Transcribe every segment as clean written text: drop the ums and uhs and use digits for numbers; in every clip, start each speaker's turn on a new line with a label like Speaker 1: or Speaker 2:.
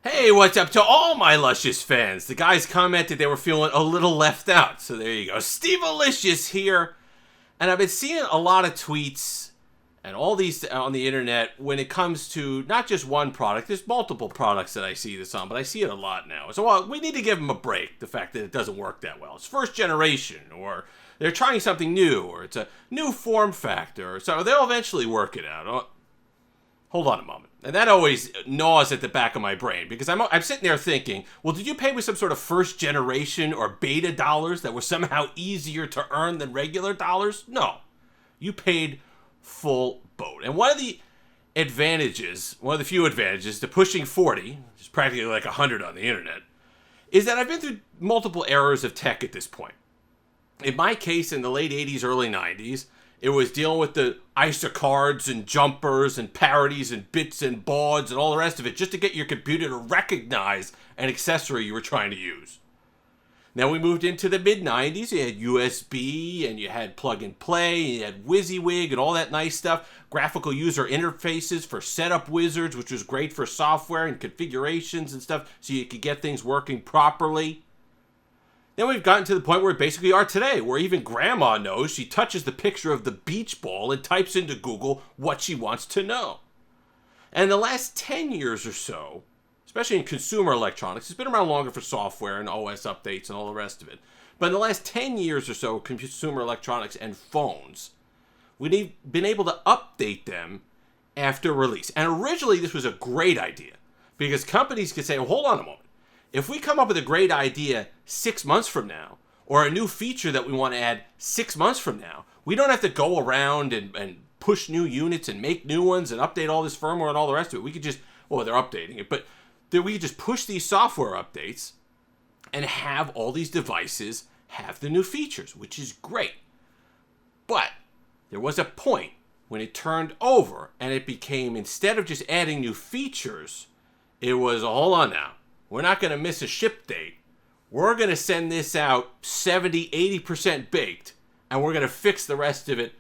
Speaker 1: Hey, what's up to all my Luscious fans? The guys commented they were feeling a little left out, so there you go. Steve Alicious here, and I've been seeing a lot of tweets and all these on the internet when it comes to not just one product. There's multiple products that I see this on, but I see it a lot now. So we need to give them a break, the fact that it doesn't work that well. It's first generation, or they're trying something new, or it's a new form factor, so they'll eventually work it out. Hold on a moment. And that always gnaws at the back of my brain because I'm sitting there thinking, well, did you pay with some sort of first generation or beta dollars that were somehow easier to earn than regular dollars? No. You paid full boat. And one of the few advantages to pushing 40, which is practically like 100 on the internet, is that I've been through multiple eras of tech at this point. In my case, in the late 80s, early 90s, it was dealing with the ISA cards and jumpers and parodies and bits and bauds and all the rest of it just to get your computer to recognize an accessory you were trying to use. Then we moved into the mid-90s. You had USB and you had plug and play, and you had WYSIWYG and all that nice stuff. Graphical user interfaces for setup wizards, which was great for software and configurations and stuff so you could get things working properly. Then we've gotten to the point where we basically are today, where even grandma knows. She touches the picture of the beach ball and types into Google what she wants to know. And the last 10 years or so, especially in consumer electronics, it's been around longer for software and OS updates and all the rest of it. But in the last 10 years or so, consumer electronics and phones, we've been able to update them after release. And originally, this was a great idea because companies could say, well, hold on a moment. If we come up with a great idea 6 months from now, or a new feature that we want to add 6 months from now, we don't have to go around and push new units and make new ones and update all this firmware and all the rest of it. We could just, well, they're updating it, but we could just push these software updates and have all these devices have the new features, which is great. But there was a point when it turned over and it became, instead of just adding new features, it was, hold on now. We're not going to miss a ship date. We're going to send this out 70, 80% baked, and we're going to fix the rest of it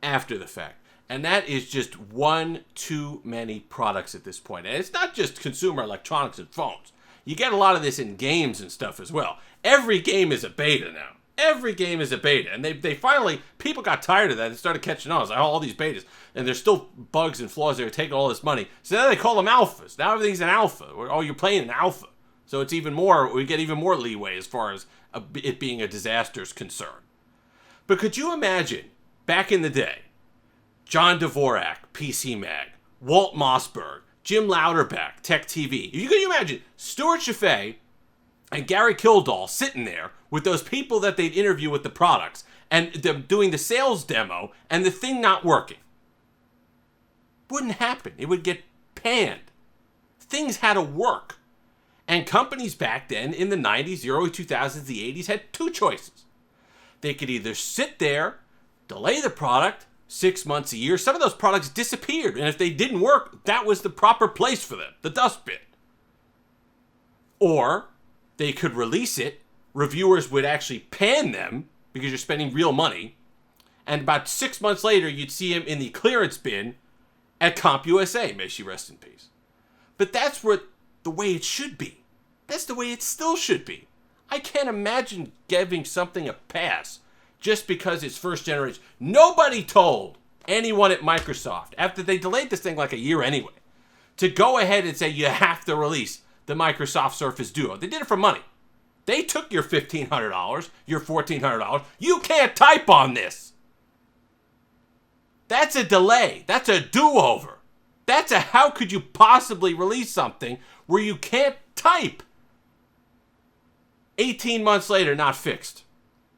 Speaker 1: after the fact. And that is just one too many products at this point. And it's not just consumer electronics and phones. You get a lot of this in games and stuff as well. Every game is a beta now. Every game is a beta. And they finally, people got tired of that and started catching on. It's like, oh, all these betas. And there's still bugs and flaws that are taking all this money. So now they call them alphas. Now everything's an alpha. Oh, you're playing an alpha. So it's even more, we get even more leeway as far as it being a disaster is concerned. But could you imagine, back in the day, John Dvorak, PC Mag, Walt Mossberg, Jim Louderback, Tech TV. You can imagine Stuart Chaffee and Gary Kildall sitting there with those people that they'd interview with the products and them doing the sales demo and the thing not working. Wouldn't happen. It would get panned. Things had to work. And companies back then in the 90s, the early 2000s, the 80s had two choices. They could either sit there, delay the product 6 months, a year. Some of those products disappeared. And if they didn't work, that was the proper place for them, the dustbin. Or they could release it. Reviewers would actually pan them because you're spending real money. And about 6 months later, you'd see him in the clearance bin at CompUSA. May she rest in peace. But that's the way it should be. That's the way it still should be. I can't imagine giving something a pass just because it's first generation. Nobody told anyone at Microsoft, after they delayed this thing like a year anyway, to go ahead and say you have to release the Microsoft Surface Duo. They did it for money. They took your $1,500, your $1,400. You can't type on this. That's a delay. That's a do-over. That's a how could you possibly release something where you can't type? 18 months later, not fixed.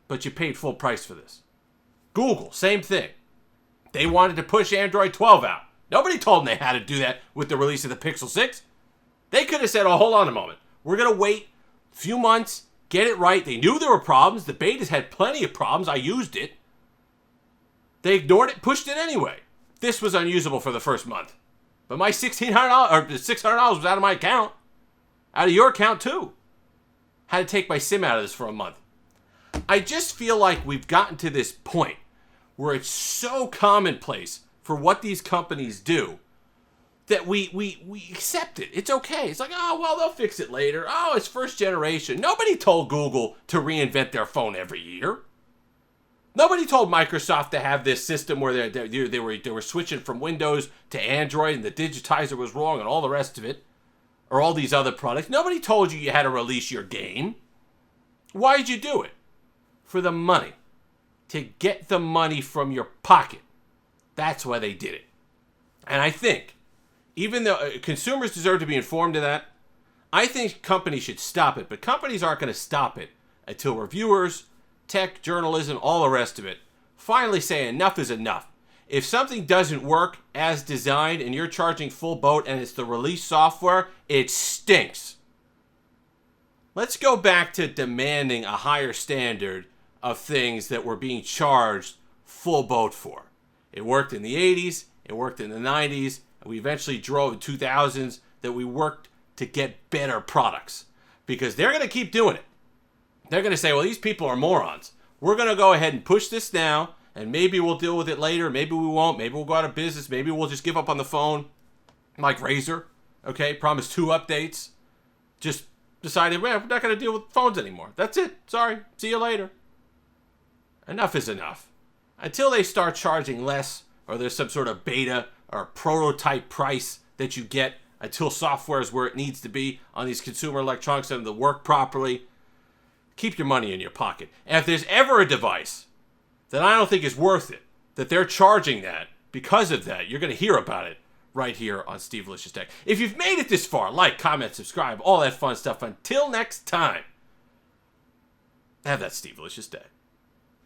Speaker 1: But you paid full price for this. Google, same thing. They wanted to push Android 12 out. Nobody told them they had to do that with the release of the Pixel 6. They could have said, oh, hold on a moment. We're going to wait a few months, get it right. They knew there were problems. The betas had plenty of problems. I used it. They ignored it, pushed it anyway. This was unusable for the first month. But my $1,600 or $600 was out of my account. Out of your account, too. Had to take my SIM out of this for a month. I just feel like we've gotten to this point where it's so commonplace for what these companies do that we accept it. It's okay. It's like, oh, well, they'll fix it later. Oh, it's first generation. Nobody told Google to reinvent their phone every year. Nobody told Microsoft to have this system where they were switching from Windows to Android and the digitizer was wrong and all the rest of it. Or all these other products. Nobody told you had to release your game. Why'd you do it? For the money. To get the money from your pocket. That's why they did it. And I think, even though consumers deserve to be informed of that, I think companies should stop it. But companies aren't going to stop it until reviewers, tech, journalism, all the rest of it, finally say enough is enough. If something doesn't work as designed and you're charging full boat and it's the release software, it stinks. Let's go back to demanding a higher standard of things that we're being charged full boat for. It worked in the 80s, it worked in the 90s, and we eventually drove in the 2000s that we worked to get better products. Because they're going to keep doing it. They're going to say, well, these people are morons. We're going to go ahead and push this now, and maybe we'll deal with it later. Maybe we won't. Maybe we'll go out of business. Maybe we'll just give up on the phone. Like Razer, okay? Promised 2 updates. Just decided, well, we're not going to deal with phones anymore. That's it. Sorry. See you later. Enough is enough. Until they start charging less, or there's some sort of beta or prototype price that you get until software is where it needs to be on these consumer electronics and to work properly, keep your money in your pocket. And if there's ever a device that I don't think is worth it, that they're charging that, because of that, you're going to hear about it right here on Steve Licious Tech. If you've made it this far, like, comment, subscribe, all that fun stuff. Until next time, have that Steve Licious Day.